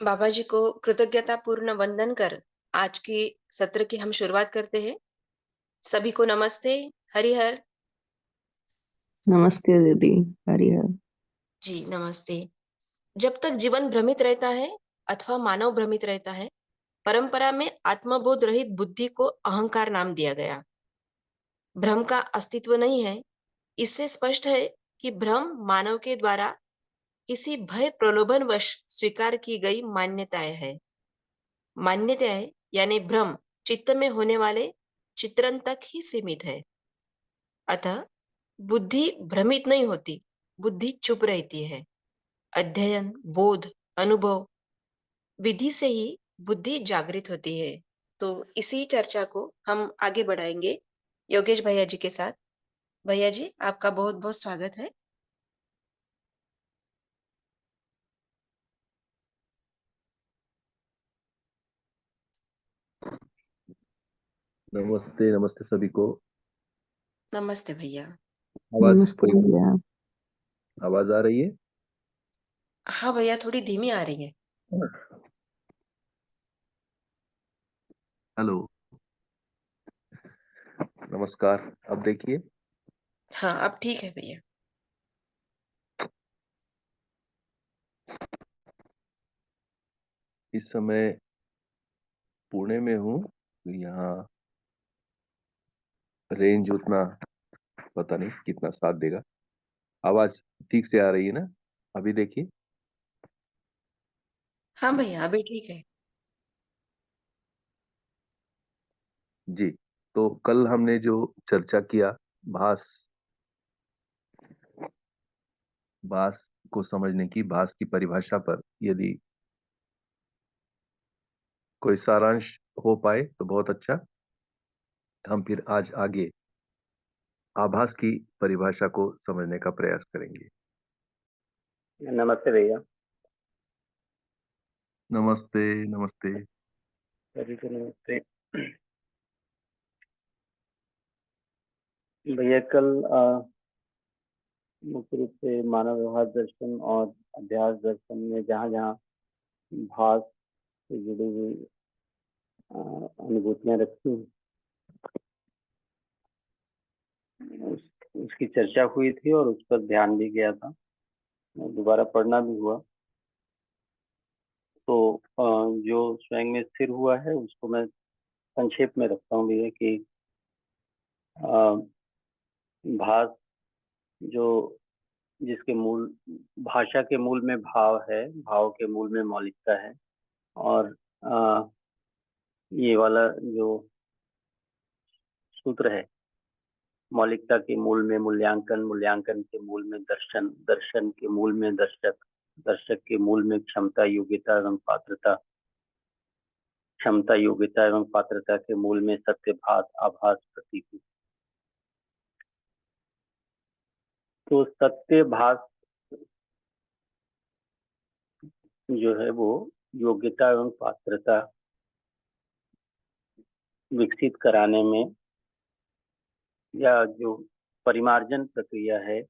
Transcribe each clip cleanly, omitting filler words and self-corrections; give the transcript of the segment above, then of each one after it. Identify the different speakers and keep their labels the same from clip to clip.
Speaker 1: बाबा जी को कृतज्ञतापूर्ण वंदन कर आज की सत्र की हम शुरुआत करते हैं। सभी को नमस्ते, हरिहर।
Speaker 2: नमस्ते दीदी। हरिहर।
Speaker 1: जी, नमस्ते। जब तक जीवन भ्रमित रहता है अथवा मानव भ्रमित रहता है, परंपरा में आत्मबोध रहित बुद्धि को अहंकार नाम दिया गया। भ्रम का अस्तित्व नहीं है। इससे स्पष्ट है कि भ्रम मानव के द्वारा किसी भय प्रलोभनवश स्वीकार की गई मान्यताएं है। मान्यताएं यानी भ्रम चित्त में होने वाले चित्रण तक ही सीमित है। अतः बुद्धि भ्रमित नहीं होती, बुद्धि चुप रहती है। अध्ययन, बोध, अनुभव, विधि से ही बुद्धि जागृत होती है। तो इसी चर्चा को हम आगे बढ़ाएंगे योगेश भैया जी के साथ। भैया जी, आपका बहुत बहुत स्वागत है।
Speaker 3: नमस्ते नमस्ते सभी को।
Speaker 1: नमस्ते भैया।
Speaker 3: आवाज
Speaker 2: नमस्ते भैया।
Speaker 3: आवाज आ रही है?
Speaker 1: हाँ भैया, थोड़ी धीमी आ रही है।
Speaker 3: हेलो, नमस्कार। अब देखिए।
Speaker 1: हाँ, अब ठीक है भैया।
Speaker 3: इस समय पुणे में हूँ। यहाँ रेंज उतना पता नहीं कितना साथ देगा। आवाज ठीक से आ रही है ना? अभी देखिए।
Speaker 1: हाँ भैया, अभी ठीक है।
Speaker 3: जी। तो कल हमने जो चर्चा किया, भास भास को समझने की, भास की परिभाषा पर यदि कोई सारांश हो पाए तो बहुत अच्छा। हम फिर आज आगे आभास की परिभाषा को समझने का प्रयास करेंगे।
Speaker 4: नमस्ते भैया।
Speaker 3: नमस्ते नमस्ते।
Speaker 4: सभी को नमस्ते। भैया कल मुख्य रूप से मानव व्यवहार दर्शन और अध्यास दर्शन में जहाँ जहाँ भास से जुड़ी हुई अनुभूतियां रखी उस, उसकी चर्चा हुई थी और उस पर ध्यान भी गया था। दोबारा पढ़ना भी हुआ। तो जो स्वयं में स्थिर हुआ है उसको मैं संक्षेप में रखता हूँ भैया कि अ, भास जो जिसके मूल भाषा के मूल में भाव है, भाव के मूल में मौलिकता है। और आ, ये वाला जो सूत्र है, मौलिकता के मूल में मूल्यांकन, मूल्यांकन के मूल में दर्शन, दर्शन के मूल में दर्शक, दर्शक के मूल में क्षमता, योग्यता एवं पात्रता, क्षमता, योग्यता एवं पात्रता के मूल में सत्यभास, आभास, प्रतीति। तो सत्यभास जो है वो योग्यता एवं पात्रता विकसित कराने में, या जो परिमार्जन प्रक्रिया है,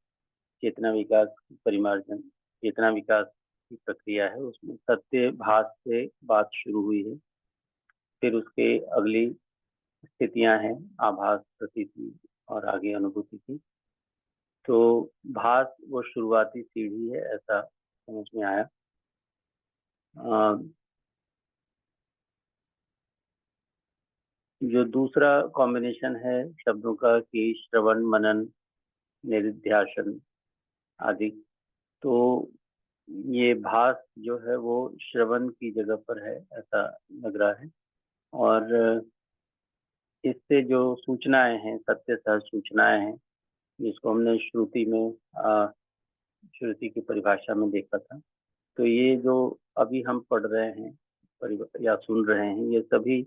Speaker 4: चेतना विकास की परिमार्जन, चेतना विकास की प्रक्रिया है, उसमें सत्य भास से बात शुरू हुई है। फिर उसके अगली स्थितियां हैं आभास, प्रतीति और आगे अनुभूति की। तो भास वो शुरुआती सीढ़ी है, ऐसा समझ में आया। जो दूसरा कॉम्बिनेशन है शब्दों का कि श्रवण, मनन, निधिध्यासन आदि, तो ये भास जो है वो श्रवण की जगह पर है, ऐसा लग रहा है। और इससे जो सूचनाएं हैं, सत्य सह सूचनाएं हैं, जिसको हमने श्रुति में श्रुति की परिभाषा में देखा था। तो ये जो अभी हम पढ़ रहे हैं या सुन रहे हैं, ये सभी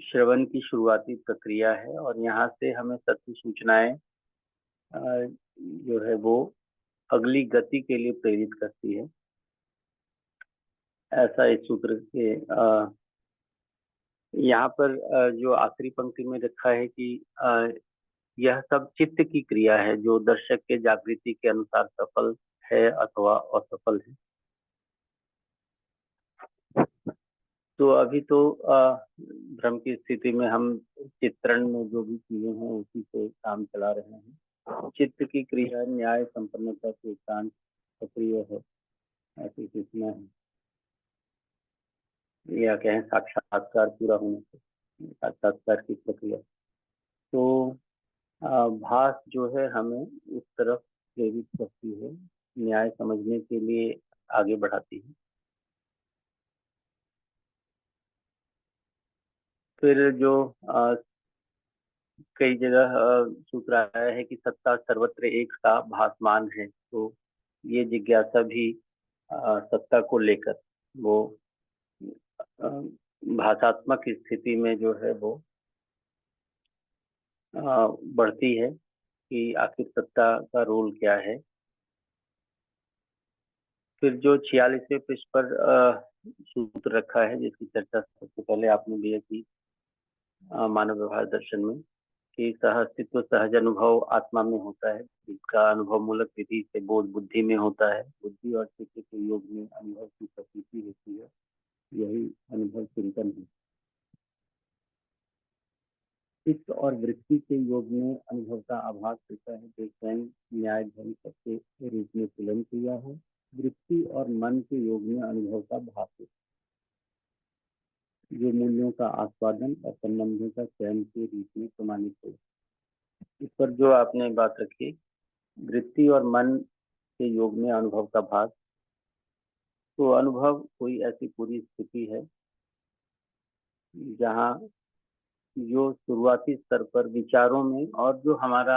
Speaker 4: श्रवण की शुरुआती प्रक्रिया है। और यहाँ से हमें सत्य सूचनाएं जो है वो अगली गति के लिए प्रेरित करती है, ऐसा इस सूत्र के यहाँ पर जो आखिरी पंक्ति में रखा है कि यह सब चित्त की क्रिया है जो दर्शक के जागृति के अनुसार सफल है अथवा असफल है। तो अभी तो भ्रम की स्थिति में हम चित्रण में जो भी चीजें हैं उसी से काम चला रहे हैं। चित्त की क्रिया न्याय संपन्नता के एकांत सक्रिय है, ऐसी स्थिति में है, या कहें साक्षात्कार पूरा होने से, साक्षात्कार की प्रक्रिया। तो भास जो है हमें उस तरफ प्रेरित करती है, न्याय समझने के लिए आगे बढ़ाती है। फिर जो कई जगह सूत्र आया है कि सत्ता सर्वत्र एक सा भासमान है, तो ये जिज्ञासा भी सत्ता को लेकर वो अ, भाषात्मक स्थिति में जो है वो बढ़ती है कि आखिर सत्ता का रोल क्या है। फिर जो 46वें पृष्ठ पर सूत्र रखा है, जिसकी चर्चा सबसे पहले आपने भी की मानव व्यवहार दर्शन में, कि सह अस्तित्व सहज अनुभव आत्मा में होता है, इसका अनुभव मूलक विधि से बोध बुद्धि में होता है, बुद्धि और चित्त के योग में अनुभव की प्रतीति होती है, यही अनुभव चिंतन है। चित्त और वृत्ति के योग में अनुभव का आभास होता है, जो स्वयं न्याय धर्म के रूप में तुलन किया है। वृत्ति और मन के योग में अनुभव का भास है, जो मूल्यों का आस्वादन और संबंधों का चयन के रूप में प्रमाणित है। इस पर जो आपने बात रखी, वृत्ति और मन के योग में अनुभव का भास, तो अनुभव कोई ऐसी पूरी स्थिति है जहाँ जो शुरुआती स्तर पर विचारों में और जो हमारा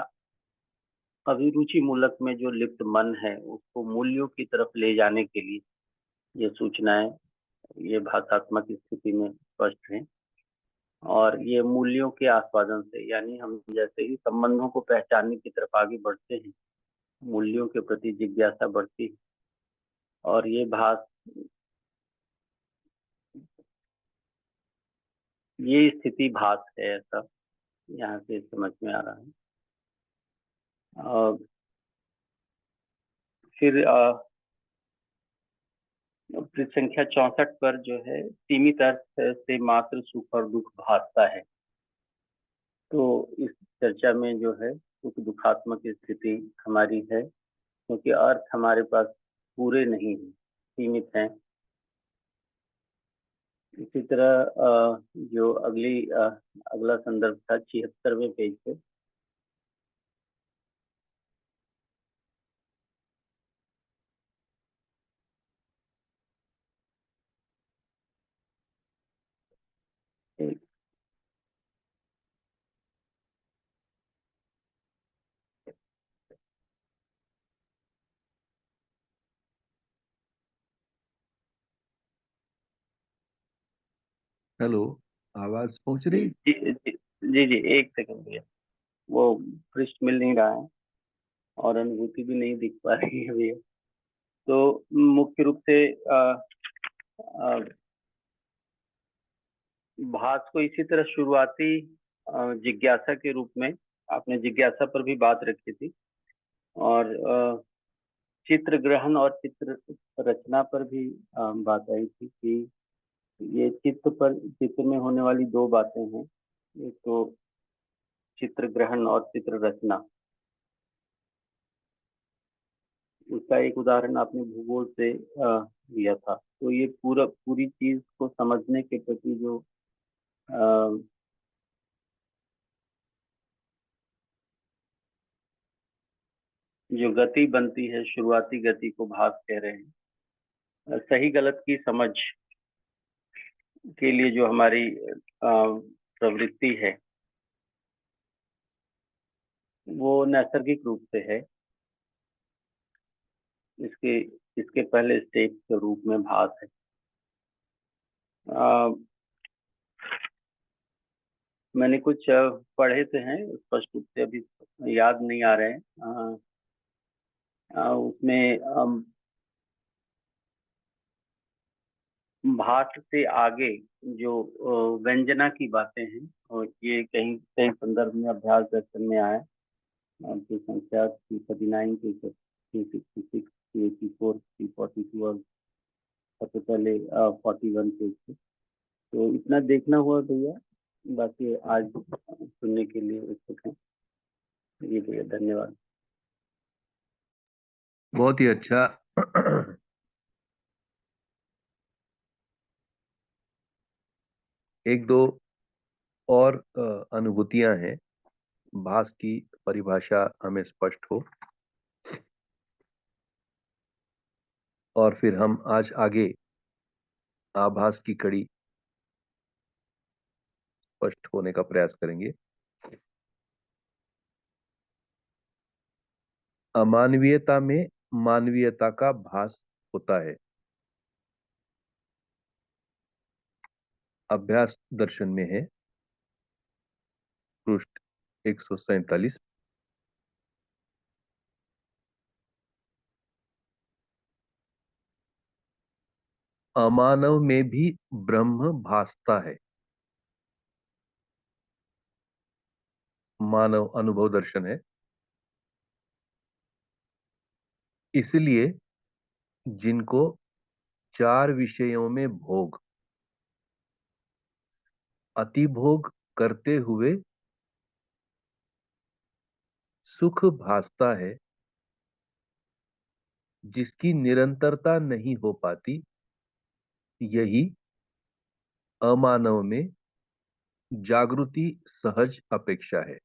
Speaker 4: अभिरुचि मूलक में जो लिप्त मन है उसको मूल्यों की तरफ ले जाने के लिए ये सूचनाएं, ये भाषात्मक स्थिति में स्पष्ट हैं। और ये मूल्यों के आस्वादन से, यानी हम जैसे ही संबंधों को पहचानने की तरफ आगे बढ़ते हैं, मूल्यों के प्रति जिज्ञासा बढ़ती है, और ये भास, ये स्थिति भास है, ऐसा यहाँ से समझ में आ रहा है। फिर पृष्ठ संख्या 64 पर जो है सीमित अर्थ से मात्र सुख और दुख भासता है। तो इस चर्चा में जो है सुख दुखात्मक स्थिति हमारी है, क्योंकि अर्थ हमारे पास पूरे नहीं है, सीमित हैं। इसी तरह जो अगला संदर्भ था 76वें पेज पे,
Speaker 3: हेलो, आवाज पहुंच रही?
Speaker 4: जी, एक सेकंड भैया, वो पृष्ठ मिल नहीं रहा है और अनुभूति भी नहीं दिख पा रही है भैया। तो मुख्य रूप से भास को इसी तरह शुरुआती जिज्ञासा के रूप में, आपने जिज्ञासा पर भी बात रखी थी, और चित्र ग्रहण और चित्र रचना पर भी बात आई थी कि ये चित्र में होने वाली दो बातें हैं, एक तो चित्र ग्रहण और चित्र रचना। उसका एक उदाहरण आपने भूगोल से लिया था। तो ये पूरी चीज को समझने के प्रति जो गति बनती है, शुरुआती गति को भास कह रहे हैं। सही गलत की समझ के लिए जो हमारी प्रवृत्ति है वो नैसर्गिक रूप से है। इसके पहले स्टेप के रूप में भास है। मैंने कुछ पढ़े थे हैं, स्पष्ट रूप से अभी याद नहीं आ रहे हैं। उसमें भास से आगे जो व्यंजना की बातें हैं, और ये कहीं कहीं संदर्भ में अभ्यास दर्शन में आया, संख्या 39 266 384 342 और सबसे पहले 41 पेज थे। तो इतना देखना हुआ भैया, बाकी आज सुनने के लिए उत्सुक हैं। जी भैया, धन्यवाद।
Speaker 3: बहुत ही अच्छा। एक दो और अनुभूतियां हैं, भास की परिभाषा हमें स्पष्ट हो, और फिर हम आज आगे आभास की कड़ी स्पष्ट होने का प्रयास करेंगे। अमानवीयता में मानवीयता का भास होता है। अभ्यास दर्शन में है, पृष्ठ 147। अमानव में भी ब्रह्म भासता है। मानव अनुभव दर्शन है। इसलिए जिनको चार विषयों में भोग, अतिभोग करते हुए सुख भासता है, जिसकी निरंतरता नहीं हो पाती, यही अमानव में जागृति सहज अपेक्षा है।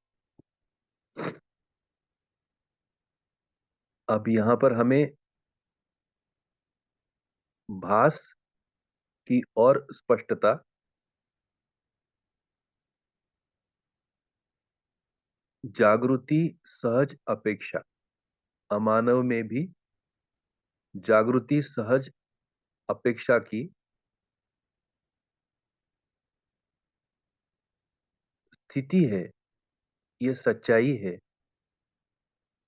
Speaker 3: अब यहां पर हमें भास की और स्पष्टता, जागृति सहज अपेक्षा, अमानव में भी जागृति सहज अपेक्षा की स्थिति है, ये सच्चाई है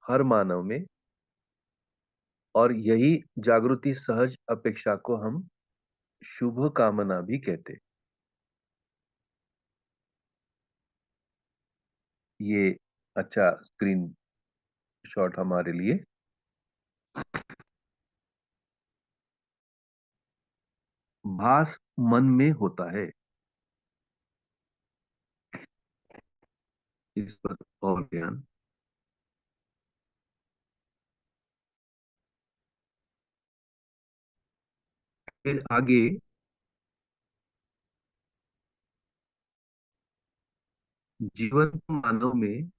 Speaker 3: हर मानव में, और यही जागृति सहज अपेक्षा को हम शुभ कामना भी कहते। ये अच्छा स्क्रीन शॉट हमारे लिए। भास मन में होता है, इस पर और ध्यान। फिर आगे जीवन मानव में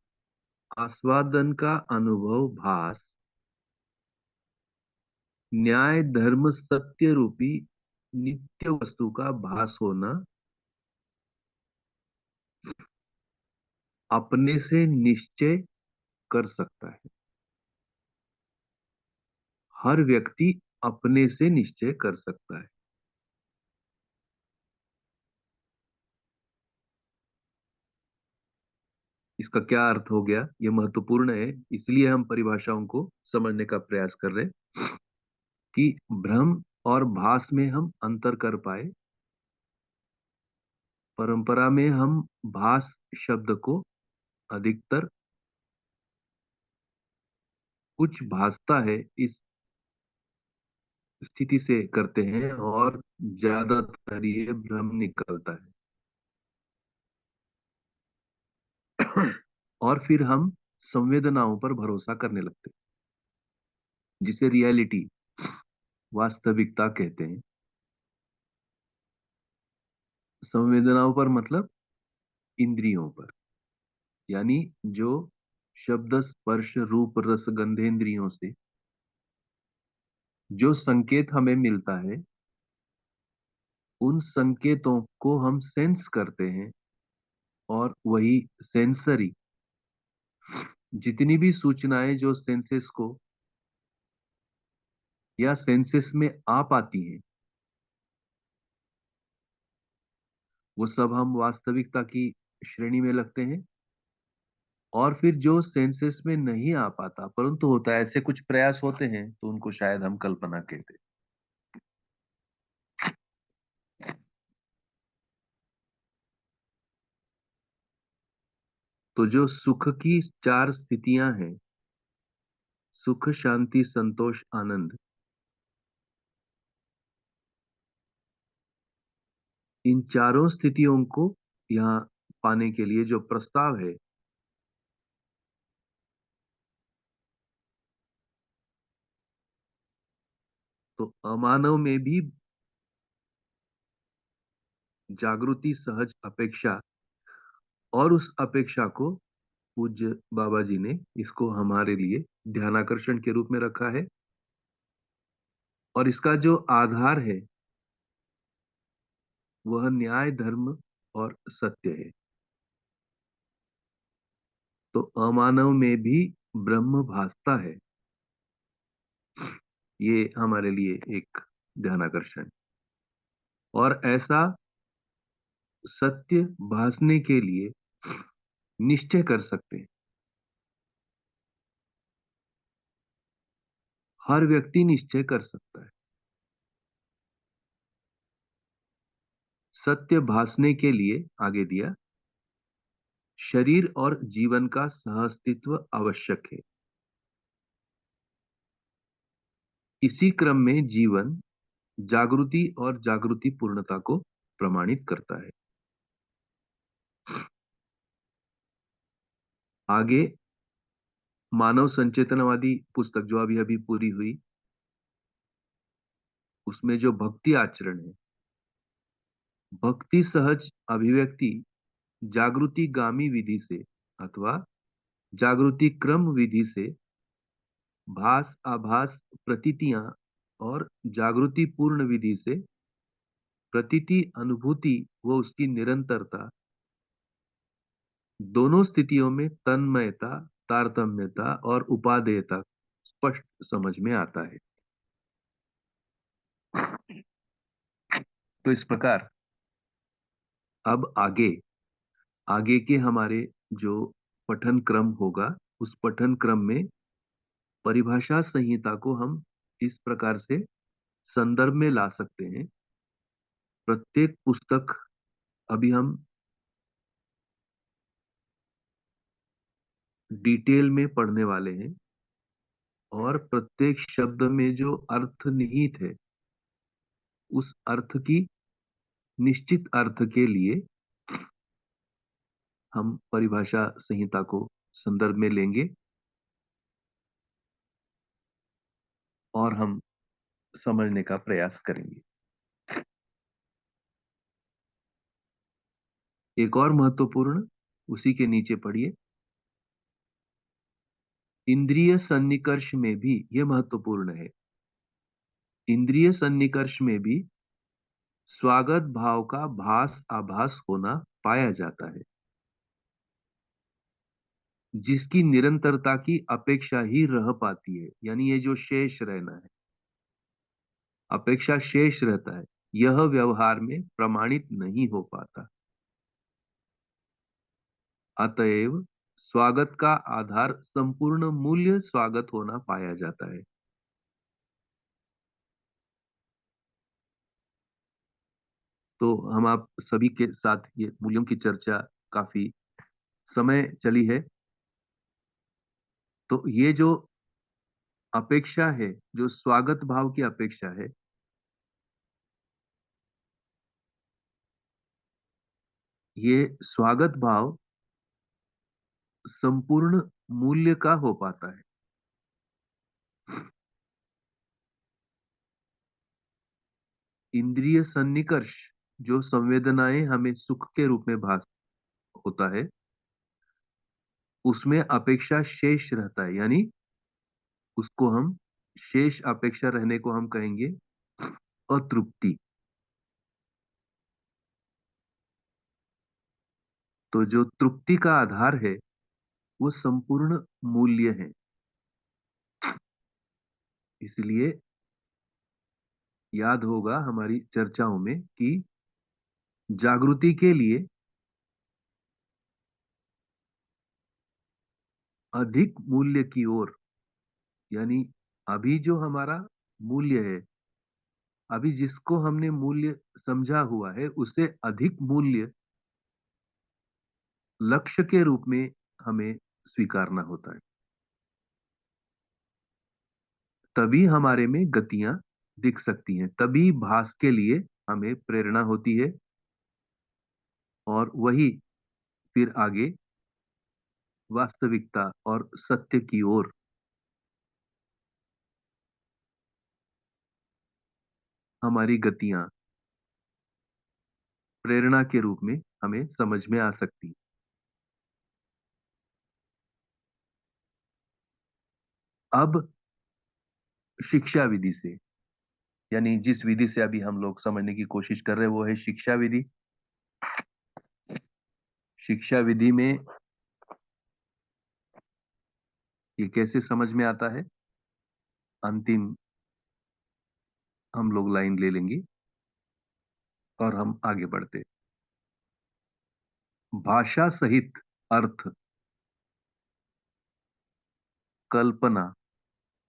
Speaker 3: आस्वादन का अनुभव भास, न्याय धर्म सत्य रूपी नित्य वस्तु का भास होना, अपने से निश्चय कर सकता है। हर व्यक्ति अपने से निश्चय कर सकता है। इसका क्या अर्थ हो गया, यह महत्वपूर्ण है, इसलिए हम परिभाषाओं को समझने का प्रयास कर रहे हैं कि भ्रम और भास में हम अंतर कर पाए। परंपरा में हम भास शब्द को अधिकतर कुछ भासता है इस स्थिति से करते हैं, और ज्यादातर ये भ्रम निकलता है। और फिर हम संवेदनाओं पर भरोसा करने लगते हैं, जिसे रियलिटी, वास्तविकता कहते हैं। संवेदनाओं पर मतलब इंद्रियों पर, यानी जो शब्द स्पर्श रूप रस गंधेंद्रियों से जो संकेत हमें मिलता है, उन संकेतों को हम सेंस करते हैं, और वही सेंसरी, जितनी भी सूचनाएं जो सेंसेस को या सेंसेस में आ पाती हैं, वो सब हम वास्तविकता की श्रेणी में लगते हैं। और फिर जो सेंसेस में नहीं आ पाता परंतु होता है, ऐसे कुछ प्रयास होते हैं, तो उनको शायद हम कल्पना कहते हैं। तो जो सुख की चार स्थितियां हैं, सुख, शांति, संतोष, आनंद, इन चारों स्थितियों को यहाँ पाने के लिए जो प्रस्ताव है, तो अमानव में भी जागृति, सहज अपेक्षा, और उस अपेक्षा को पूज्य बाबा जी ने इसको हमारे लिए ध्यानाकर्षण के रूप में रखा है। और इसका जो आधार है वह न्याय, धर्म और सत्य है। तो अमानव में भी ब्रह्म भासता है, ये हमारे लिए एक ध्यानाकर्षण। और ऐसा सत्य भासने के लिए निश्चय कर सकते हैं, हर व्यक्ति निश्चय कर सकता है। सत्य भासने के लिए आगे दिया, शरीर और जीवन का सहअस्तित्व आवश्यक है। इसी क्रम में जीवन जागृति और जागृति पूर्णता को प्रमाणित करता है। आगे मानव संचेतनवादी पुस्तक जो अभी अभी पूरी हुई, उसमें जो भक्ति आचरण है, भक्ति सहज अभिव्यक्ति जागृति गामी विधि से अथवा जागृति क्रम विधि से भास, आभास, प्रतीतियां और जागृति पूर्ण विधि से प्रतीति, अनुभूति व उसकी निरंतरता, दोनों स्थितियों में तन्मयता, तारतम्यता और उपादेयता स्पष्ट समझ में आता है। तो इस प्रकार अब आगे के हमारे जो पठन क्रम होगा, उस पठन क्रम में परिभाषा संहिता को हम इस प्रकार से संदर्भ में ला सकते हैं। प्रत्येक पुस्तक अभी हम डिटेल में पढ़ने वाले हैं, और प्रत्येक शब्द में जो अर्थ निहित है, उस अर्थ की निश्चित अर्थ के लिए हम परिभाषा संहिता को संदर्भ में लेंगे और हम समझने का प्रयास करेंगे। एक और महत्वपूर्ण, उसी के नीचे पढ़िए, इंद्रिय सन्निकर्ष में भी, यह महत्वपूर्ण है, इंद्रिय सन्निकर्ष में भी स्वागत भाव का भास, आभास होना पाया जाता है, जिसकी निरंतरता की अपेक्षा ही रह पाती है। यानी ये जो शेष रहना है, अपेक्षा शेष रहता है, यह व्यवहार में प्रमाणित नहीं हो पाता। अतएव स्वागत का आधार संपूर्ण मूल्य स्वागत होना पाया जाता है। तो हम आप सभी के साथ ये मूल्यों की चर्चा काफी समय चली है। तो ये जो अपेक्षा है, जो स्वागत भाव की अपेक्षा है, ये स्वागत भाव संपूर्ण मूल्य का हो पाता है। इंद्रिय सन्निकर्ष, जो संवेदनाएं हमें सुख के रूप में भास होता है, उसमें अपेक्षा शेष रहता है। यानी उसको हम, शेष अपेक्षा रहने को हम कहेंगे अतृप्ति। तो जो तृप्ति का आधार है वो संपूर्ण मूल्य है। इसलिए याद होगा हमारी चर्चाओं में कि जागृति के लिए अधिक मूल्य की ओर, यानी अभी जो हमारा मूल्य है, अभी जिसको हमने मूल्य समझा हुआ है, उससे अधिक मूल्य लक्ष्य के रूप में हमें स्वीकारना होता है। तभी हमारे में गतियां दिख सकती हैं, तभी भास के लिए हमें प्रेरणा होती है, और वही फिर आगे वास्तविकता और सत्य की ओर हमारी गतियां प्रेरणा के रूप में हमें समझ में आ सकती हैं। अब शिक्षा विधि से, यानी जिस विधि से अभी हम लोग समझने की कोशिश कर रहे हैं वो है शिक्षा विधि। शिक्षा विधि में ये कैसे समझ में आता है, अंतिम हम लोग लाइन ले लेंगे और हम आगे बढ़ते हैं। भाषा सहित अर्थ, कल्पना,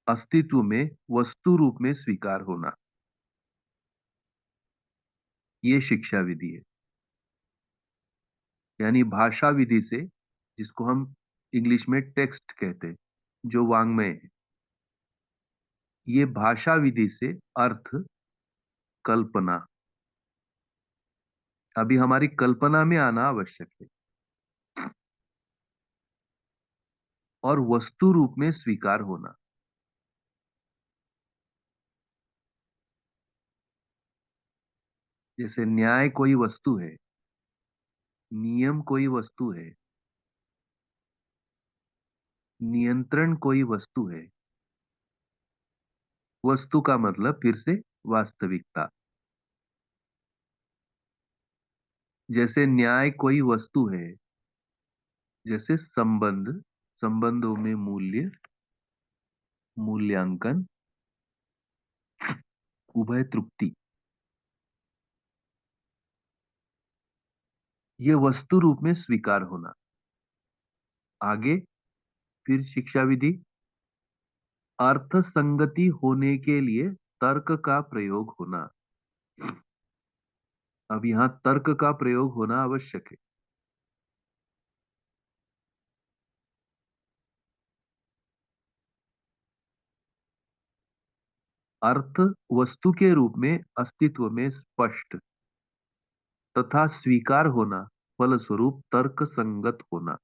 Speaker 3: अस्तित्व में वस्तु रूप में स्वीकार होना, ये शिक्षा विधि है। यानी भाषा विधि से, जिसको हम इंग्लिश में टेक्स्ट कहते हैं, जो वांग्मय है, ये भाषा विधि से अर्थ, कल्पना, अभी हमारी कल्पना में आना आवश्यक है, और वस्तु रूप में स्वीकार होना। जैसे न्याय कोई वस्तु है, नियम कोई वस्तु है, नियंत्रण कोई वस्तु है। वस्तु का मतलब फिर से वास्तविकता। जैसे न्याय कोई वस्तु है, जैसे संबंध, संबंधों में मूल्य, मूल्यांकन, उभय तृप्ति, ये वस्तु रूप में स्वीकार होना। आगे फिर शिक्षा विधि, अर्थ संगति होने के लिए तर्क का प्रयोग होना। अब यहां तर्क का प्रयोग होना आवश्यक है। अर्थ वस्तु के रूप में अस्तित्व में स्पष्ट तथा स्वीकार होना, फलस्वरूप तर्क संगत होना।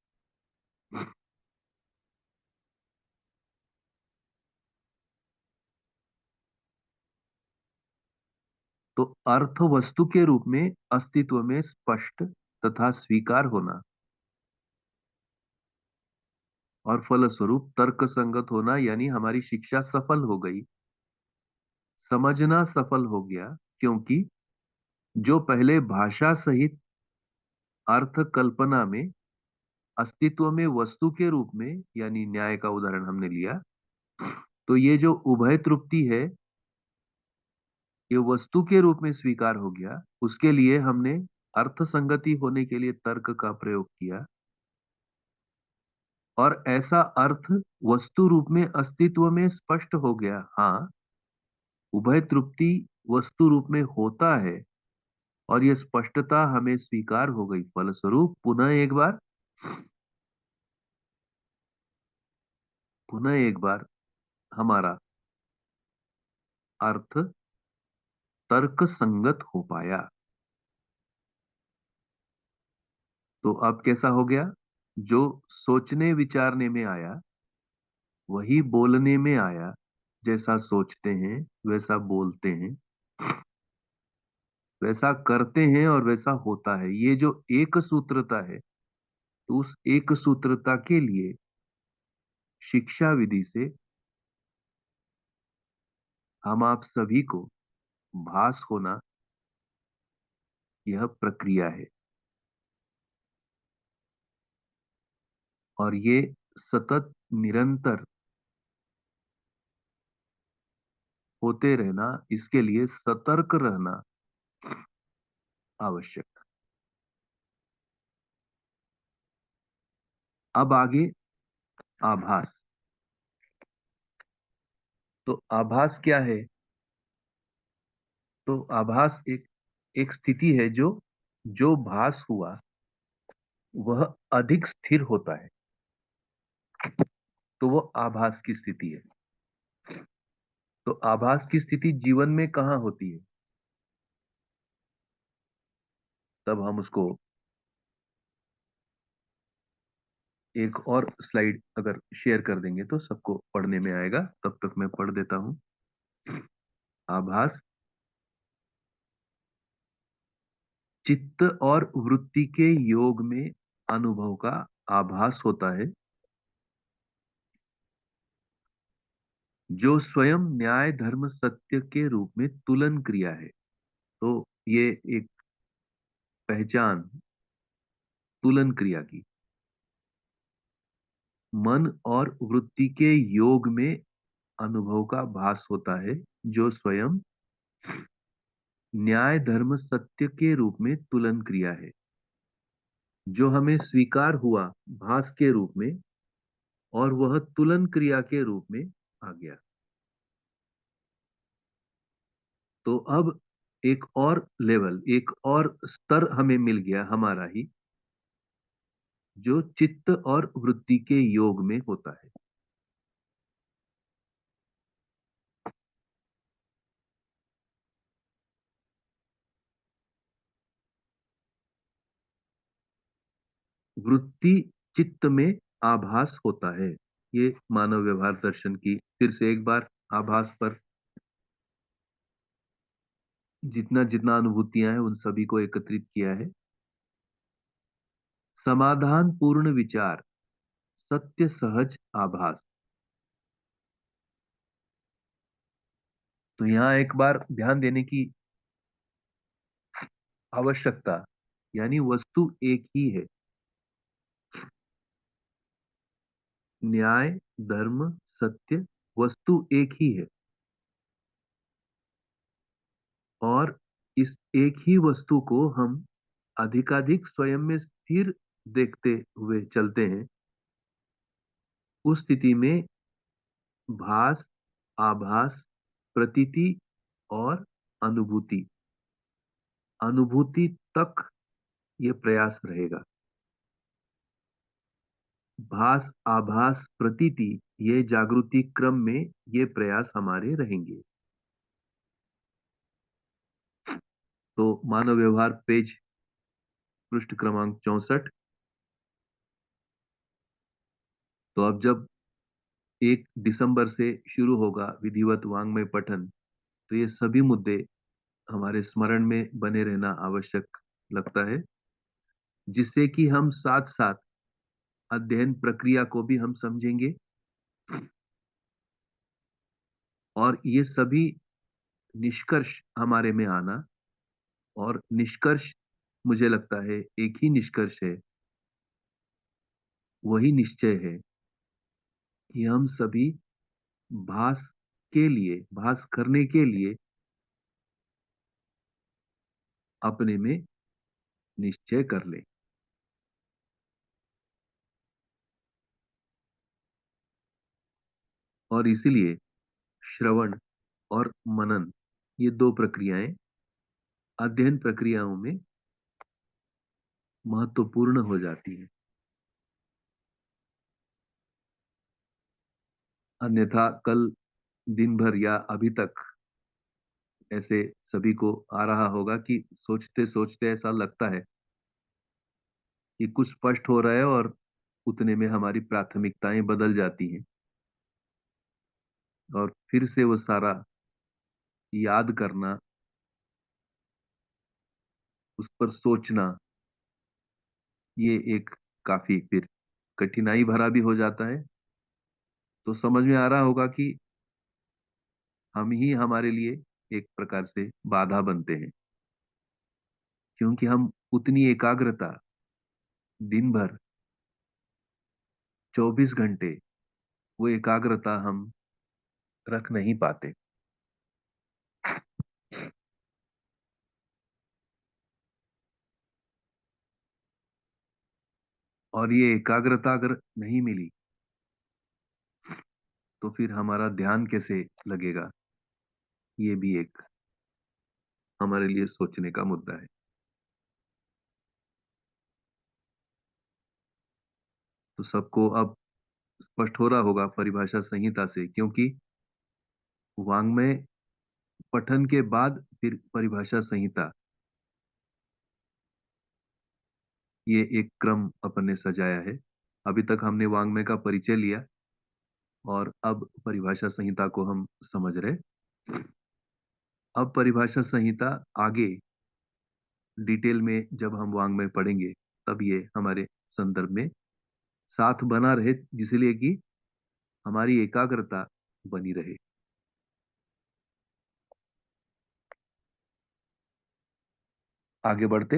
Speaker 3: तो अर्थ वस्तु के रूप में अस्तित्व में स्पष्ट तथा स्वीकार होना, और फलस्वरूप तर्क संगत होना, यानी हमारी शिक्षा सफल हो गई, समझना सफल हो गया। क्योंकि जो पहले भाषा सहित अर्थ कल्पना में अस्तित्व में वस्तु के रूप में, यानी न्याय का उदाहरण हमने लिया, तो ये जो उभय तृप्ति है, ये वस्तु के रूप में स्वीकार हो गया। उसके लिए हमने अर्थ संगति होने के लिए तर्क का प्रयोग किया, और ऐसा अर्थ वस्तु रूप में अस्तित्व में स्पष्ट हो गया। हाँ, उभय तृप्ति वस्तु रूप में होता है, और यह स्पष्टता हमें स्वीकार हो गई। फलस्वरूप पुनः एक बार हमारा अर्थ तर्क संगत हो पाया। तो अब कैसा हो गया, जो सोचने विचारने में आया वही बोलने में आया। जैसा सोचते हैं वैसा बोलते हैं, वैसा करते हैं, और वैसा होता है। ये जो एक सूत्रता है, तो उस एक सूत्रता के लिए शिक्षा विधि से हम आप सभी को भास होना, यह प्रक्रिया है, और ये सतत निरंतर होते रहना, इसके लिए सतर्क रहना आवश्यक। अब आगे आभास। तो आभास क्या है? तो आभास एक एक स्थिति है, जो जो भास हुआ वह अधिक स्थिर होता है, तो वो आभास की स्थिति है। तो आभास की स्थिति जीवन में कहाँ होती है? तब हम उसको एक और स्लाइड अगर शेयर कर देंगे तो सबको पढ़ने में आएगा। तब तक मैं पढ़ देता हूं। आभास चित्त और वृत्ति के योग में अनुभव का आभास होता है, जो स्वयं न्याय धर्म सत्य के रूप में तुलन क्रिया है। तो ये एक पहचान तुलन क्रिया की, मन और वृत्ति के योग में अनुभव का भास होता है, जो स्वयं न्याय धर्म सत्य के रूप में तुलन क्रिया है, जो हमें स्वीकार हुआ भास के रूप में और वह तुलन क्रिया के रूप में आ गया। तो अब एक और लेवल, एक और स्तर हमें मिल गया हमारा ही, जो चित्त और वृत्ति के योग में होता है। वृत्ति चित्त में आभास होता है। ये मानव व्यवहार दर्शन की फिर से एक बार आभास पर जितना जितना अनुभूतियां हैं उन सभी को एकत्रित किया है। समाधान पूर्ण विचार, सत्य सहज आभास। तो यहाँ एक बार ध्यान देने की आवश्यकता, यानी वस्तु एक ही है, न्याय धर्म सत्य वस्तु एक ही है, और इस एक ही वस्तु को हम अधिकाधिक स्वयं में स्थिर देखते हुए चलते हैं। उस स्थिति में भास, आभास, प्रतीति और अनुभूति, अनुभूति तक ये प्रयास रहेगा। भास आभास प्रतीति, ये जागृति क्रम में ये प्रयास हमारे रहेंगे। तो मानव व्यवहार पेज पृष्ठ क्रमांक 64। तो अब जब 1 दिसंबर से शुरू होगा विधिवत वाङ्मय पठन, तो ये सभी मुद्दे हमारे स्मरण में बने रहना आवश्यक लगता है, जिससे कि हम साथ साथ अध्ययन प्रक्रिया को भी हम समझेंगे, और ये सभी निष्कर्ष हमारे में आना, और निष्कर्ष मुझे लगता है एक ही निष्कर्ष है, वही निश्चय है कि हम सभी भास के लिए, भास करने के लिए अपने में निश्चय कर लें। और इसीलिए श्रवण और मनन, ये दो प्रक्रियाएं अध्ययन प्रक्रियाओं में महत्वपूर्ण हो जाती है। अन्यथा कल दिन भर या अभी तक ऐसे सभी को आ रहा होगा कि सोचते सोचते ऐसा लगता है कि कुछ स्पष्ट हो रहा है, और उतने में हमारी प्राथमिकताएं बदल जाती हैं, और फिर से वो सारा याद करना, उस पर सोचना, ये एक काफी फिर कठिनाई भरा भी हो जाता है। तो समझ में आ रहा होगा कि हम ही हमारे लिए एक प्रकार से बाधा बनते हैं, क्योंकि हम उतनी एकाग्रता दिन भर 24 घंटे, वो एकाग्रता हम रख नहीं पाते। और ये एकाग्रता अगर नहीं मिली तो फिर हमारा ध्यान कैसे लगेगा, ये भी एक हमारे लिए सोचने का मुद्दा है। तो सबको अब स्पष्ट हो रहा होगा परिभाषा संहिता से, क्योंकि वाङ्मय पठन के बाद फिर परिभाषा संहिता, ये एक क्रम अपन ने सजाया है। अभी तक हमने वाङ्मय का परिचय लिया और अब परिभाषा संहिता को हम समझ रहे। अब परिभाषा संहिता आगे डिटेल में जब हम वाङ्मय पढ़ेंगे तब ये हमारे संदर्भ में साथ बना रहे, जिसलिए कि हमारी एकाग्रता बनी रहे। आगे बढ़ते,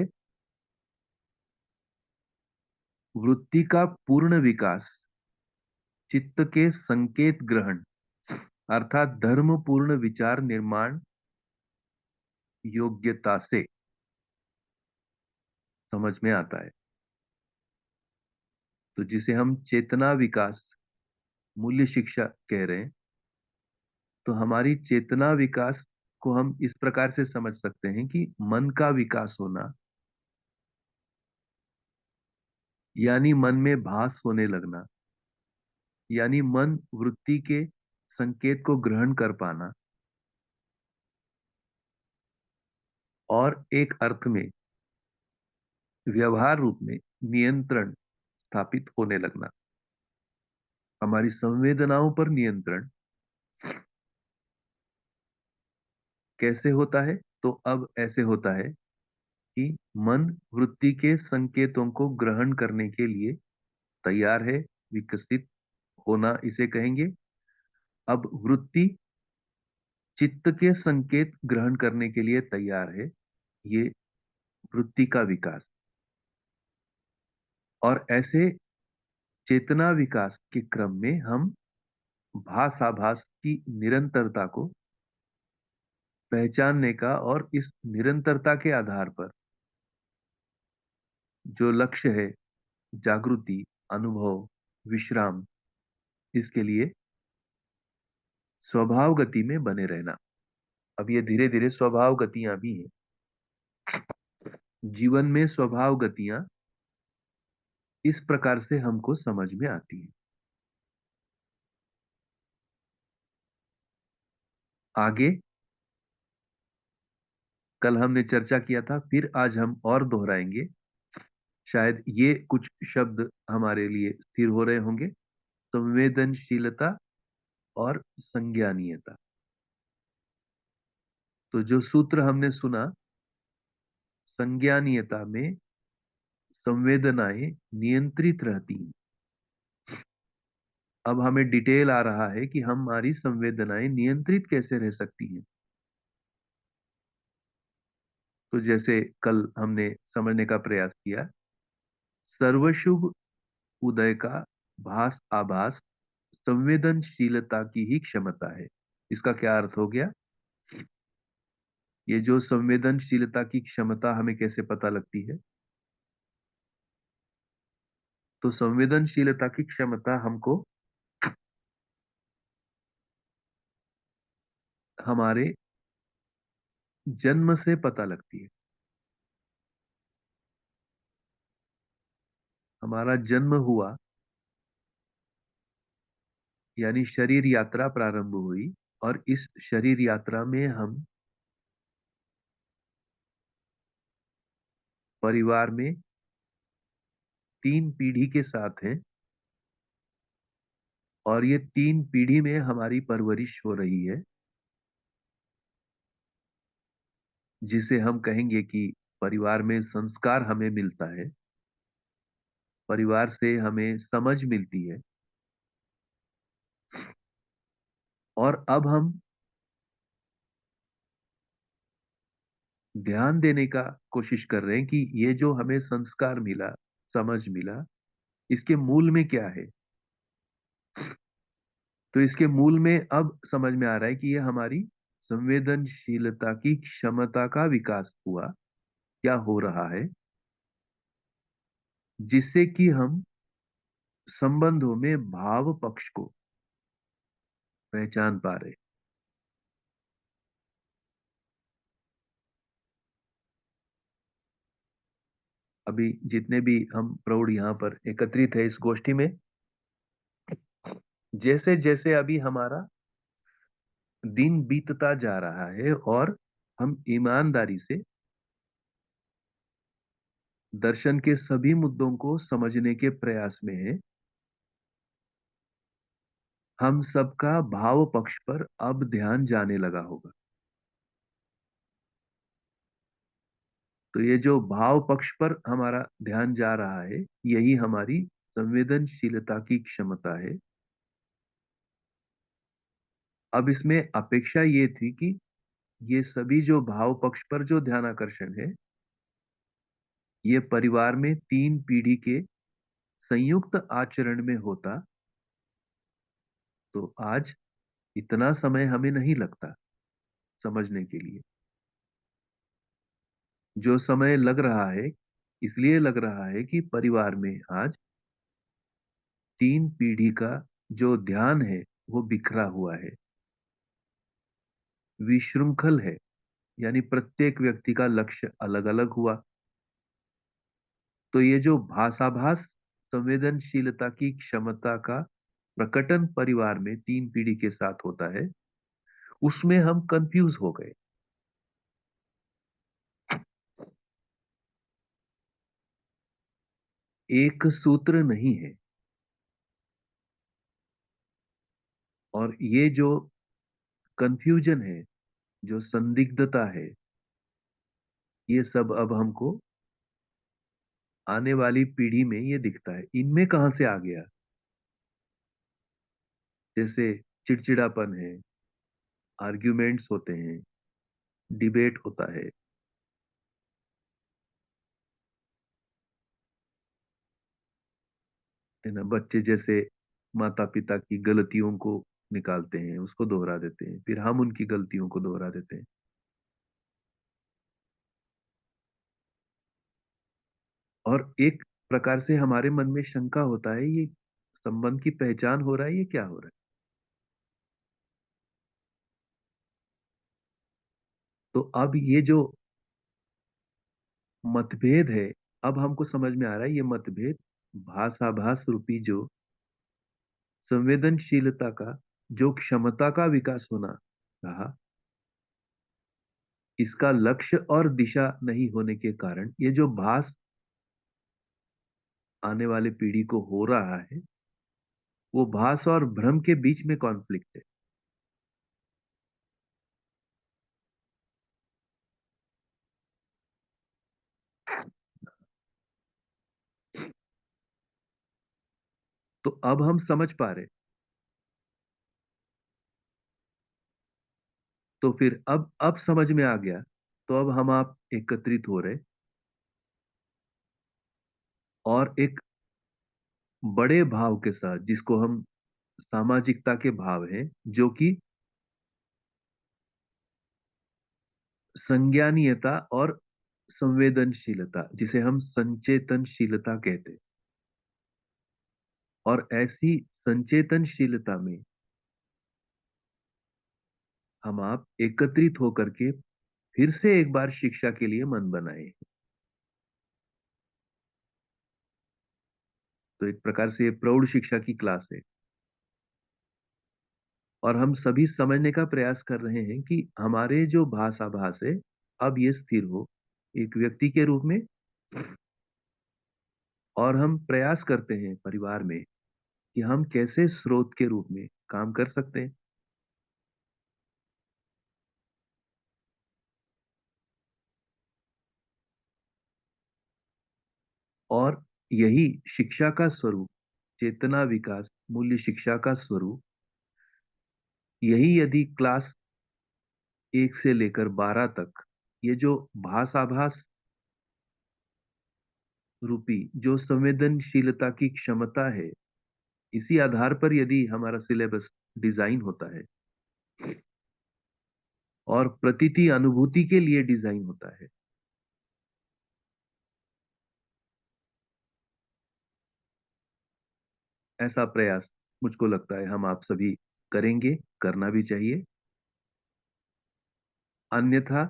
Speaker 3: वृत्ति का पूर्ण विकास चित्त के संकेत ग्रहण अर्थात धर्म पूर्ण विचार निर्माण योग्यता से समझ में आता है। तो जिसे हम चेतना विकास मूल्य शिक्षा कह रहे हैं, तो हमारी चेतना विकास को हम इस प्रकार से समझ सकते हैं कि मन का विकास होना, यानी मन में भास होने लगना, यानी मन वृत्ति के संकेत को ग्रहण कर पाना और एक अर्थ में व्यवहार रूप में नियंत्रण स्थापित होने लगना। हमारी संवेदनाओं पर नियंत्रण कैसे होता है? तो अब ऐसे होता है कि मन वृत्ति के संकेतों को ग्रहण करने के लिए तैयार है, विकसित होना इसे कहेंगे। अब वृत्ति चित्त के संकेत ग्रहण करने के लिए तैयार है, ये वृत्ति का विकास। और ऐसे चेतना विकास के क्रम में हम भास आभास की निरंतरता को पहचानने का और इस निरंतरता के आधार पर जो लक्ष्य है, जागृति, अनुभव, विश्राम, इसके लिए स्वभाव गति में बने रहना। अब ये धीरे धीरे स्वभाव गतियां भी हैं। जीवन में स्वभाव गतियां इस प्रकार से हमको समझ में आती है। आगे कल हमने चर्चा किया था, फिर आज हम और दोहराएंगे। शायद ये कुछ शब्द हमारे लिए स्थिर हो रहे होंगे, संवेदनशीलता और संज्ञानीयता। तो जो सूत्र हमने सुना, संज्ञानीयता में संवेदनाएं नियंत्रित रहती हैं। अब हमें डिटेल आ रहा है कि हमारी संवेदनाएं नियंत्रित कैसे रह सकती हैं। तो जैसे कल हमने समझने का प्रयास किया, सर्वशुभ उदय का भास आभास संवेदनशीलता की ही क्षमता है। इसका क्या अर्थ हो गया? ये जो संवेदनशीलता की क्षमता हमें कैसे पता लगती है? तो संवेदनशीलता की क्षमता हमको हमारे जन्म से पता लगती है। हमारा जन्म हुआ यानी शरीर यात्रा प्रारंभ हुई, और इस शरीर यात्रा में हम परिवार में 3 पीढ़ी के साथ हैं, और ये 3 पीढ़ी में हमारी परवरिश हो रही है, जिसे हम कहेंगे कि परिवार में संस्कार हमें मिलता है, परिवार से हमें समझ मिलती है। और अब हम ध्यान देने का कोशिश कर रहे हैं कि ये जो हमें संस्कार मिला, समझ मिला, इसके मूल में क्या है। तो इसके मूल में अब समझ में आ रहा है कि ये हमारी संवेदनशीलता की क्षमता का विकास हुआ, क्या हो रहा है, जिससे कि हम संबंधों में भाव पक्ष को पहचान पा रहे। अभी जितने भी हम प्रौढ़ यहाँ पर एकत्रित है इस गोष्ठी में, जैसे जैसे अभी हमारा दिन बीतता जा रहा है और हम ईमानदारी से दर्शन के सभी मुद्दों को समझने के प्रयास में हैं, हम सबका भाव पक्ष पर अब ध्यान जाने लगा होगा। तो ये जो भाव पक्ष पर हमारा ध्यान जा रहा है, यही हमारी संवेदनशीलता की क्षमता है। अब इसमें अपेक्षा ये थी कि ये सभी जो भाव पक्ष पर जो ध्यान आकर्षण है, ये परिवार में 3 पीढ़ी के संयुक्त आचरण में होता, तो आज इतना समय हमें नहीं लगता समझने के लिए। जो समय लग रहा है, इसलिए लग रहा है कि परिवार में आज 3 पीढ़ी का जो ध्यान है, वो बिखरा हुआ है, विशृंखल है, यानी प्रत्येक व्यक्ति का लक्ष्य अलग-अलग हुआ। तो ये जो भाषाभास संवेदनशीलता की क्षमता का प्रकटन परिवार में 3 पीढ़ी के साथ होता है, उसमें हम कंफ्यूज हो गए। एक सूत्र नहीं है, और ये जो कंफ्यूजन है, जो संदिग्धता है, ये सब अब हमको आने वाली पीढ़ी में ये दिखता है। इनमें कहाँ से आ गया? जैसे चिड़चिड़ापन है, आर्ग्यूमेंट्स होते हैं, डिबेट होता है ना? बच्चे जैसे माता-पिता की गलतियों को निकालते हैं, उसको दोहरा देते हैं, फिर हम उनकी गलतियों को दोहरा देते हैं। और एक प्रकार से हमारे मन में शंका होता है, ये संबंध की पहचान हो रहा है, ये क्या हो रहा है? तो अब ये जो मतभेद है, अब हमको समझ में आ रहा है, ये मतभेद भाषाभास रूपी जो संवेदनशीलता का जो क्षमता का विकास होना रहा, इसका लक्ष्य और दिशा नहीं होने के कारण ये जो भास आने वाले पीढ़ी को हो रहा है, वो भास और भ्रम के बीच में कॉन्फ्लिक्ट है। तो अब हम समझ पा रहे, तो फिर अब समझ में आ गया, तो अब हम आप एकत्रित हो रहे और एक बड़े भाव के साथ, जिसको हम सामाजिकता के भाव हैं, जो कि संज्ञानीयता और संवेदनशीलता, जिसे हम संचेतनशीलता कहते हैं, और ऐसी संचेतनशीलता में हम आप एकत्रित होकर के फिर से एक बार शिक्षा के लिए मन बनाए। तो एक प्रकार से ये प्रौढ़ शिक्षा की क्लास है, और हम सभी समझने का प्रयास कर रहे हैं कि हमारे जो भाषाभास है, अब ये स्थिर हो एक व्यक्ति के रूप में, और हम प्रयास करते हैं परिवार में कि हम कैसे स्रोत के रूप में काम कर सकते हैं। और यही शिक्षा का स्वरूप, चेतना विकास मूल्य शिक्षा का स्वरूप, यही यदि क्लास 1 से लेकर 12 तक ये जो भाषाभास रूपी जो संवेदनशीलता की क्षमता है, इसी आधार पर यदि हमारा सिलेबस डिजाइन होता है और प्रतीति अनुभूति के लिए डिजाइन होता है, ऐसा प्रयास मुझको लगता है हम आप सभी करेंगे, करना भी चाहिए। अन्यथा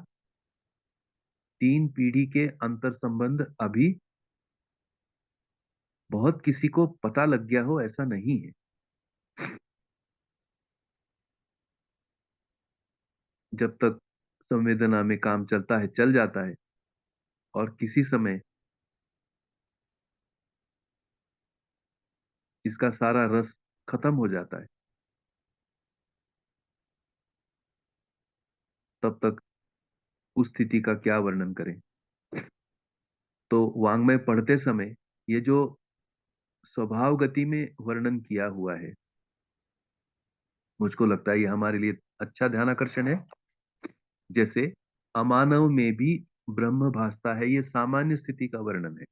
Speaker 3: 3 पीढ़ी के अंतर संबंध अभी बहुत किसी को पता लग गया हो, ऐसा नहीं है। जब तक संवेदना में काम चलता है चल जाता है, और किसी समय इसका सारा रस खत्म हो जाता है, तब तक उस स्थिति का क्या वर्णन करें। तो वाङ्मय पढ़ते समय ये जो स्वभाव गति में वर्णन किया हुआ है, मुझको लगता है ये हमारे लिए अच्छा ध्यान आकर्षण है। जैसे अमानव में भी ब्रह्म भासता है, ये सामान्य स्थिति का वर्णन है।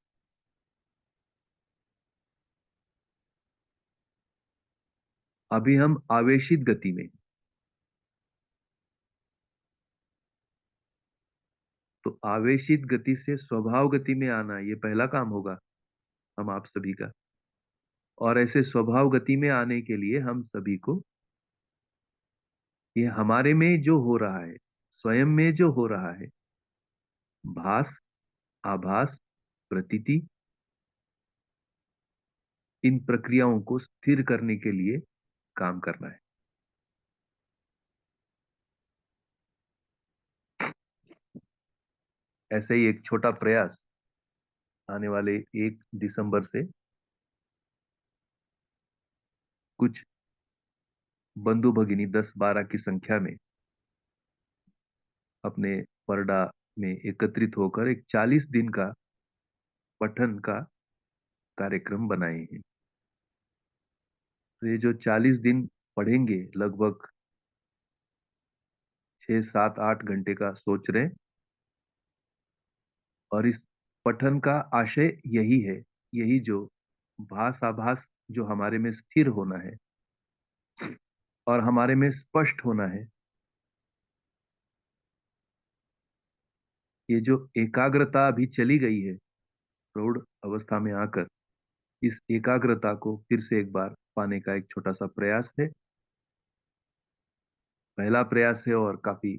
Speaker 3: अभी हम आवेशित गति में, तो आवेशित गति से स्वभाव गति में आना ये पहला काम होगा हम आप सभी का। और ऐसे स्वभाव गति में आने के लिए हम सभी को ये हमारे में जो हो रहा है, स्वयं में जो हो रहा है, भास, आभास, प्रतीति, इन प्रक्रियाओं को स्थिर करने के लिए काम करना है। ऐसे ही एक छोटा प्रयास आने वाले 1 दिसंबर से कुछ बंधु भगिनी 10-12 की संख्या में अपने परडा में एकत्रित होकर एक 40 दिन का पठन का कार्यक्रम बनाए हैं। तो ये जो 40 दिन पढ़ेंगे, लगभग 6, 7, 8 घंटे का सोच रहे हैं। और इस पठन का आशय यही है, यही जो भास आभास जो हमारे में स्थिर होना है और हमारे में स्पष्ट होना है, ये जो एकाग्रता अभी चली गई है प्रौढ़ अवस्था में आकर, इस एकाग्रता को फिर से एक बार पाने का एक छोटा सा प्रयास है। पहला प्रयास है और काफी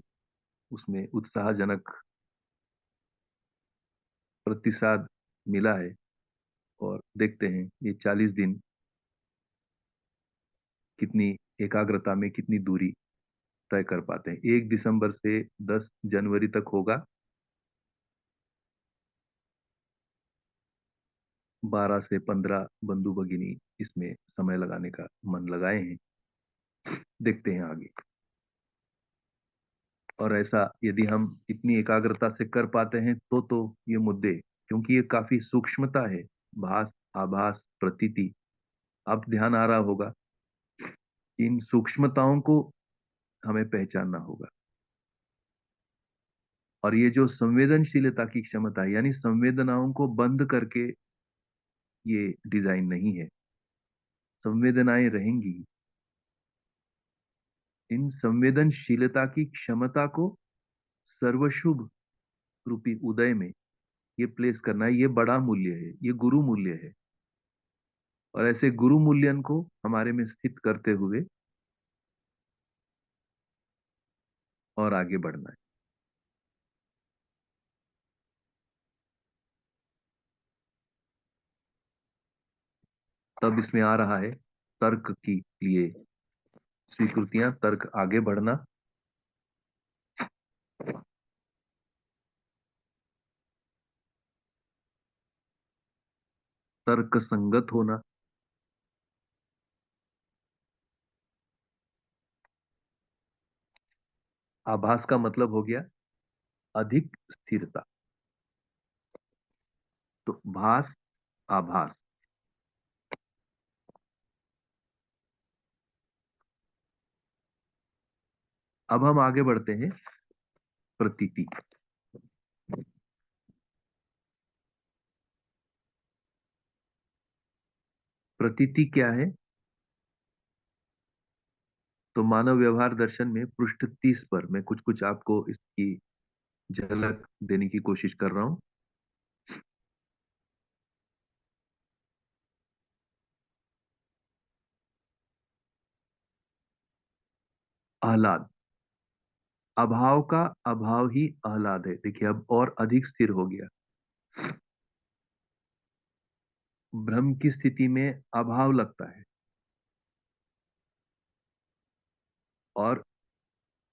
Speaker 3: उसमें उत्साहजनक प्रतिसाद मिला है। और देखते हैं ये 40 दिन कितनी एकाग्रता में कितनी दूरी तय कर पाते हैं। 1 दिसंबर से 10 जनवरी तक होगा। 12 से 15 बंधु भगिनी इसमें समय लगाने का मन लगाए हैं। देखते हैं आगे। और ऐसा यदि हम इतनी एकाग्रता से कर पाते हैं तो ये मुद्दे, क्योंकि ये काफी सूक्ष्मता है, भास, आभास, प्रतीति, अब ध्यान आ रहा होगा, इन सूक्ष्मताओं को हमें पहचानना होगा। और ये जो संवेदनशीलता की क्षमता है, यानी संवेदनाओं को बंद करके ये डिजाइन नहीं है, संवेदनाएं रहेंगी। इन संवेदनशीलता की क्षमता को सर्वशुभ रूपी उदय में ये प्लेस करना है, ये बड़ा मूल्य है, ये गुरु मूल्य है। और ऐसे गुरु मूल्यन को हमारे में स्थित करते हुए और आगे बढ़ना है। तब इसमें आ रहा है तर्क की लिए स्वीकृतियां, तर्क आगे बढ़ना, तर्क संगत होना, आभास का मतलब हो गया अधिक स्थिरता। तो भास, आभास। अब हम आगे बढ़ते हैं प्रतीति। प्रतीति क्या है? तो मानव व्यवहार दर्शन में पृष्ठ 30 पर मैं कुछ कुछ आपको इसकी झलक देने की कोशिश कर रहा हूं। आह्लाद, अभाव का अभाव ही आह्लाद है। देखिए अब और अधिक स्थिर हो गया। भ्रम की स्थिति में अभाव लगता है और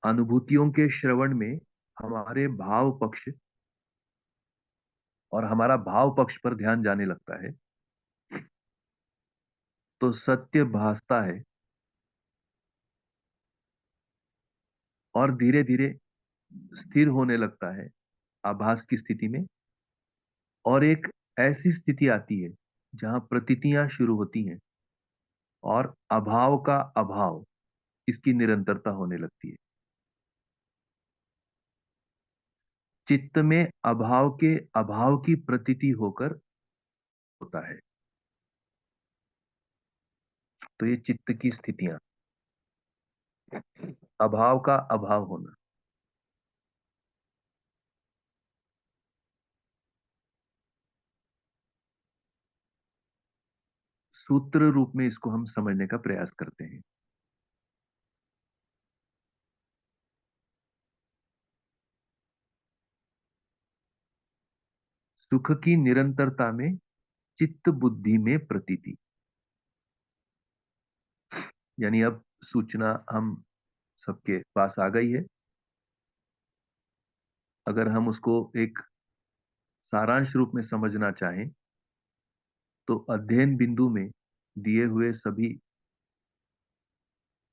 Speaker 3: अनुभूतियों के श्रवण में हमारे भाव पक्ष और हमारा भाव पक्ष पर ध्यान जाने लगता है तो सत्य भासता है और धीरे धीरे स्थिर होने लगता है आभास की स्थिति में, और एक ऐसी स्थिति आती है जहां प्रतीतियां शुरू होती हैं और अभाव का अभाव, इसकी निरंतरता होने लगती है। चित्त में अभाव के अभाव की प्रतीति होकर होता है। तो ये चित्त की स्थितियां, अभाव का अभाव होना। सूत्र रूप में इसको हम समझने का प्रयास करते हैं। सुख की निरंतरता में चित्त बुद्धि में प्रतीति, यानी अब सूचना हम सबके पास आ गई है। अगर हम उसको एक सारांश रूप में समझना चाहें तो अध्ययन बिंदु में दिए हुए सभी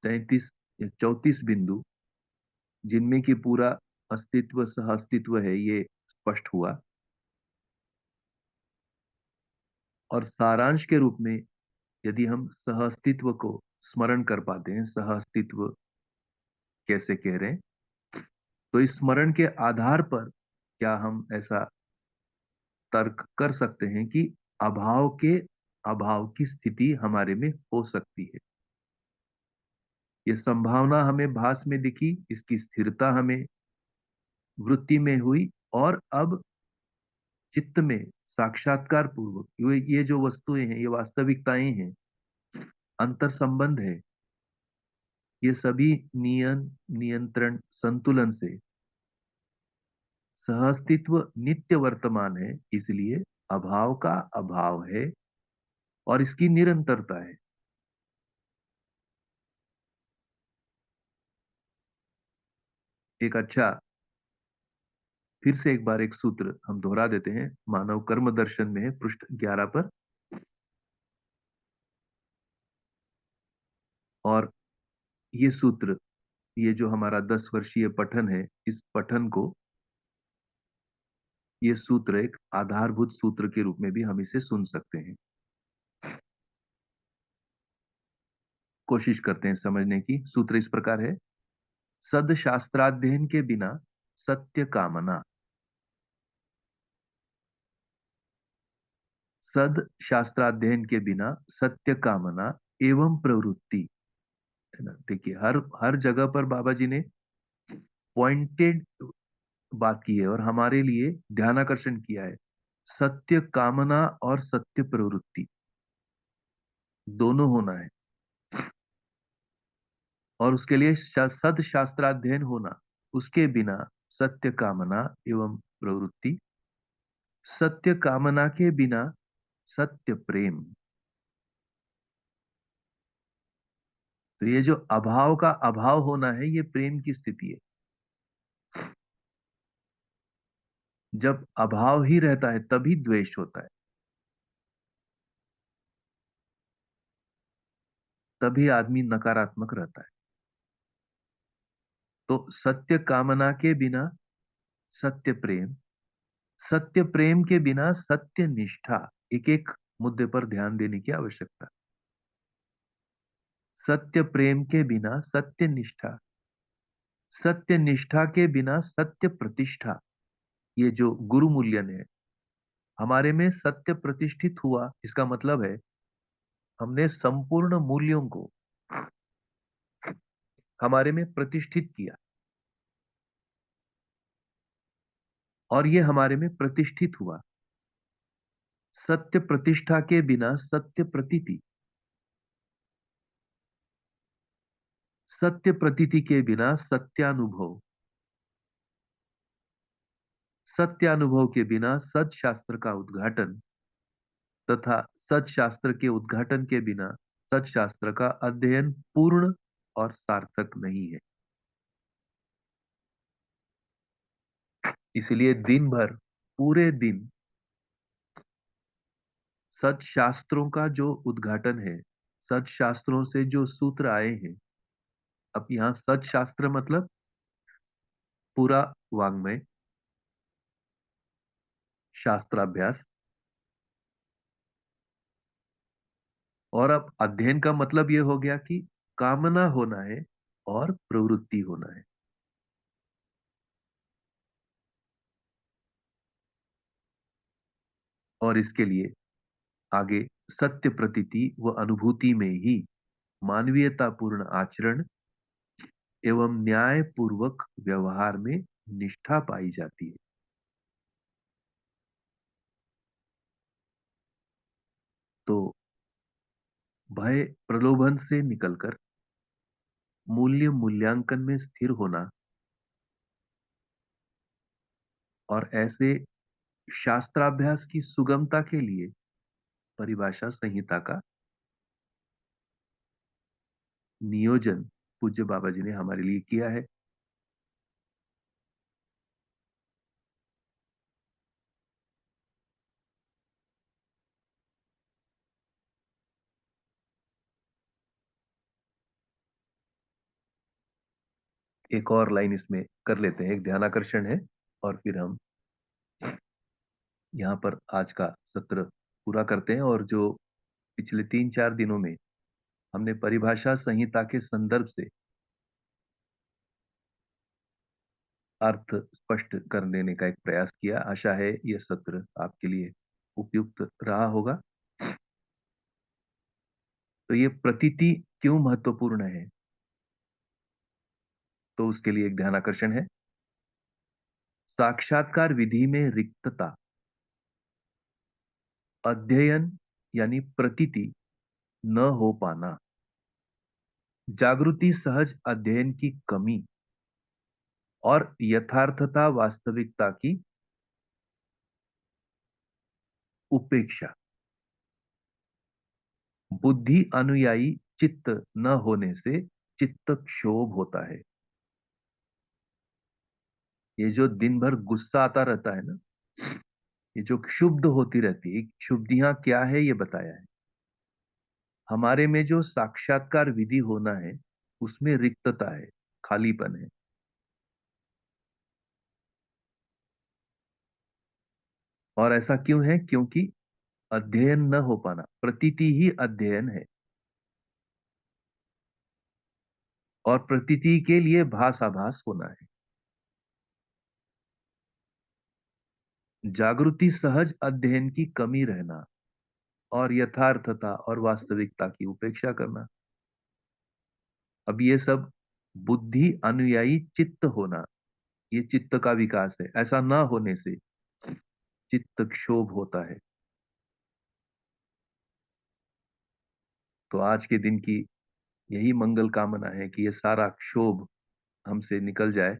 Speaker 3: 33 या 34 बिंदु, जिनमें कि पूरा अस्तित्व सह अस्तित्व है, ये स्पष्ट हुआ। और सारांश के रूप में यदि हम सह अस्तित्व को स्मरण कर पाते हैं, सह अस्तित्व कैसे कह रहे हैं, तो इस स्मरण के आधार पर क्या हम ऐसा तर्क कर सकते हैं कि अभाव के अभाव की स्थिति हमारे में हो सकती है। ये संभावना हमें भास में दिखी, इसकी स्थिरता हमें वृत्ति में हुई, और अब चित्त में साक्षात्कार पूर्वक ये जो वस्तुएं हैं, ये वास्तविकताएं हैं, अंतर संबंध है, ये सभी नियंत्रण संतुलन से सहअस्तित्व नित्य वर्तमान है, इसलिए अभाव का अभाव है और इसकी निरंतरता है। एक अच्छा, फिर से एक बार एक सूत्र हम दोहरा देते हैं, मानव कर्म दर्शन में है, पृष्ठ 11 पर। और ये सूत्र, ये जो हमारा 10 वर्षीय पठन है, इस पठन को, ये सूत्र एक आधारभूत सूत्र के रूप में भी हम इसे सुन सकते हैं। कोशिश करते हैं समझने की। सूत्र इस प्रकार है: सद शास्त्राध्ययन के बिना सत्य कामना, सद शास्त्राध्ययन के बिना सत्य कामना एवं प्रवृत्ति, है ना। देखिए, हर हर जगह पर बाबा जी ने पॉइंटेड बात की है और हमारे लिए ध्यानाकर्षण किया है। सत्य कामना और सत्य प्रवृत्ति दोनों होना है, और उसके लिए सद शास्त्राध्ययन होना, उसके बिना सत्य कामना एवं प्रवृत्ति, सत्य कामना के बिना सत्य प्रेम। तो ये जो अभाव का अभाव होना है, ये प्रेम की स्थिति है। जब अभाव ही रहता है तभी द्वेष होता है, तभी आदमी नकारात्मक रहता है। तो सत्य कामना के बिना सत्य प्रेम, सत्य प्रेम के बिना सत्य निष्ठा। एक एक मुद्दे पर ध्यान देने की आवश्यकता। सत्य प्रेम के बिना सत्य निष्ठा, सत्य निष्ठा के बिना सत्य प्रतिष्ठा। ये जो गुरु मूल्यन है, हमारे में सत्य प्रतिष्ठित हुआ, इसका मतलब है हमने संपूर्ण मूल्यों को हमारे में प्रतिष्ठित किया, और ये हमारे में प्रतिष्ठित हुआ। सत्य प्रतिष्ठा के बिना सत्य प्रतीति, सत्य प्रतीति के बिना सत्यानुभव, सत्यानुभव के बिना सत्शास्त्र का उद्घाटन, तथा सत्शास्त्र के उद्घाटन के बिना सत्शास्त्र का अध्ययन पूर्ण और सार्थक नहीं है। इसलिए दिन भर, पूरे दिन सत्शास्त्रों का जो उद्घाटन है, सत्शास्त्रों से जो सूत्र आए हैं। अब यहाँ सत्शास्त्र मतलब पूरा वाङ्मय, शास्त्राभ्यास। और अब अध्ययन का मतलब ये हो गया कि कामना होना है और प्रवृत्ति होना है। और इसके लिए आगे सत्य प्रतीति व अनुभूति में ही मानवीयतापूर्ण आचरण एवं न्याय पूर्वक व्यवहार में निष्ठा पाई जाती है। तो भय प्रलोभन से निकलकर मूल्य मूल्यांकन में स्थिर होना और ऐसे शास्त्राभ्यास की सुगमता के लिए परिभाषा संहिता का नियोजन पूज्य बाबा जी ने हमारे लिए किया है। एक और लाइन इसमें कर लेते हैं, एक ध्यानाकर्षण है, और फिर हम यहाँ पर आज का सत्र पूरा करते हैं। और जो पिछले 3-4 दिनों में हमने परिभाषा संहिता के संदर्भ से अर्थ स्पष्ट कर देने का एक प्रयास किया, आशा है यह सत्र आपके लिए उपयुक्त रहा होगा। तो ये प्रतीति क्यों महत्वपूर्ण है, तो उसके लिए एक ध्यानाकर्षण है। साक्षात्कार विधि में रिक्तता, अध्ययन यानी प्रतीति न हो पाना, जागृति सहज अध्ययन की कमी और यथार्थता वास्तविकता की उपेक्षा, बुद्धि अनुयायी चित्त न होने से चित्त क्षोभ होता है। ये जो दिन भर गुस्सा आता रहता है ना, ये जो क्षुब्ध होती रहती है, क्षुब्धियां क्या है ये बताया है। हमारे में जो साक्षात्कार विधि होना है उसमें रिक्तता है, खालीपन है। और ऐसा क्यों है? क्योंकि अध्ययन न हो पाना, प्रतीति ही अध्ययन है, और प्रतीति के लिए भासाभास होना है। जागृति सहज अध्ययन की कमी रहना और यथार्थता और वास्तविकता की उपेक्षा करना। अब ये सब बुद्धि अनुयायी चित्त होना, ये चित्त का विकास है। ऐसा ना होने से चित्त क्षोभ होता है। तो आज के दिन की यही मंगल कामना है कि ये सारा क्षोभ हमसे निकल जाए,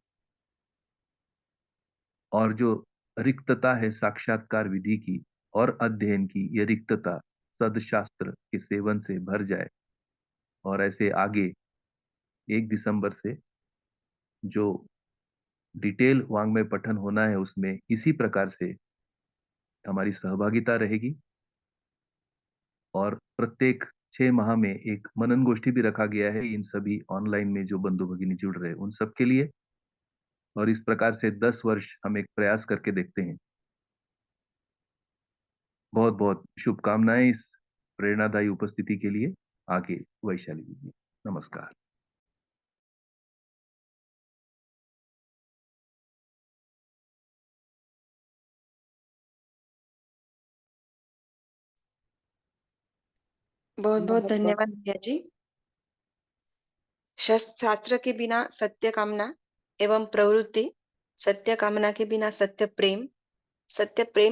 Speaker 3: और जो रिक्तता है साक्षात्कार विधि की और अध्ययन की, ये रिक्तता सदशास्त्र के सेवन से भर जाए। और ऐसे आगे 1 दिसंबर से जो डिटेल वाङ्मय पठन होना है उसमें इसी प्रकार से हमारी सहभागिता रहेगी। और प्रत्येक 6 माह में एक मनन गोष्ठी भी रखा गया है इन सभी ऑनलाइन में जो बंधु भगिनी जुड़ रहे हैं उन सब के लिए। और इस प्रकार से 10 वर्ष हम एक प्रयास करके देखते हैं। बहुत बहुत शुभकामनाएं इस प्रेरणादायी उपस्थिति के लिए। आगे वैशाली जी, नमस्कार।
Speaker 1: बहुत बहुत धन्यवाद भैया जी। शास्त्र के बिना सत्य कामना एवं प्रवृत्ति, सत्य कामना के बिना सत्य प्रेम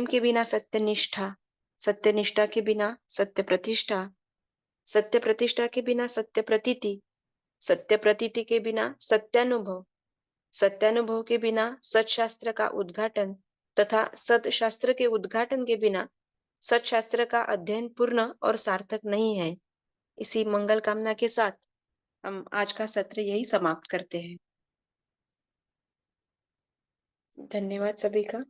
Speaker 1: के बिना सत्य निष्ठा के बिना सत्य प्रतिष्ठा के बिना सत्य प्रतीति के बिना सत्यानुभव के बिना सत्शास्त्र का उद्घाटन तथा सत्शास्त्र के उद्घाटन के बिना सत्शास्त्र का अध्ययन पूर्ण और सार्थक नहीं है। इसी मंगल कामना के साथ हम आज का सत्र यही समाप्त करते हैं। धन्यवाद सभी का।